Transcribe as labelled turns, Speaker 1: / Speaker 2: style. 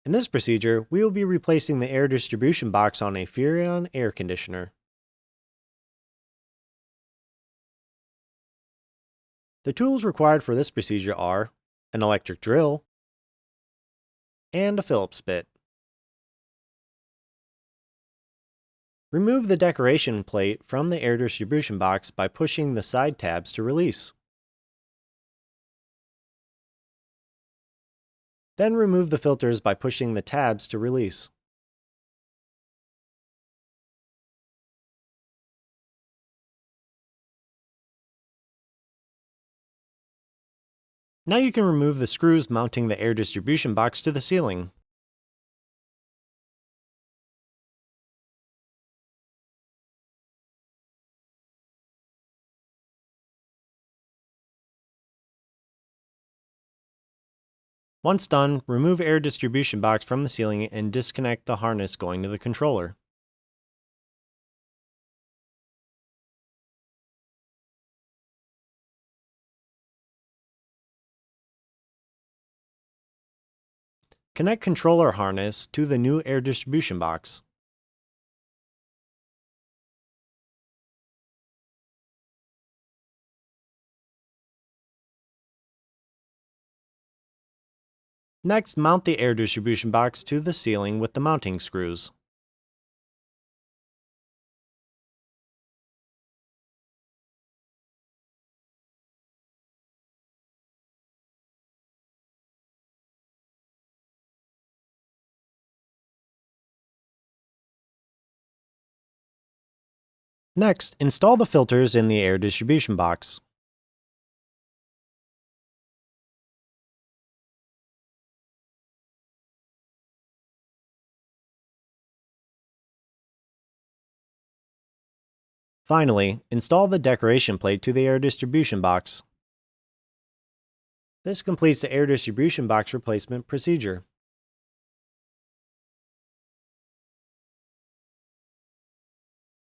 Speaker 1: In this procedure, we will be replacing the air distribution box on a Furrion air conditioner. The tools required for this procedure are an electric drill and a Phillips bit. Remove the decoration plate from the air distribution box by pushing the side tabs to release. Then remove the filters by pushing the tabs to release. Now you can remove the screws mounting the air distribution box to the ceiling. Once done, remove air distribution box from the ceiling and disconnect the harness going to the controller. Connect controller harness to the new air distribution box. Next, mount the air distribution box to the ceiling with the mounting screws. Next, install the filters in the air distribution box. Finally, install the decoration plate to the air distribution box. This completes the air distribution box replacement procedure.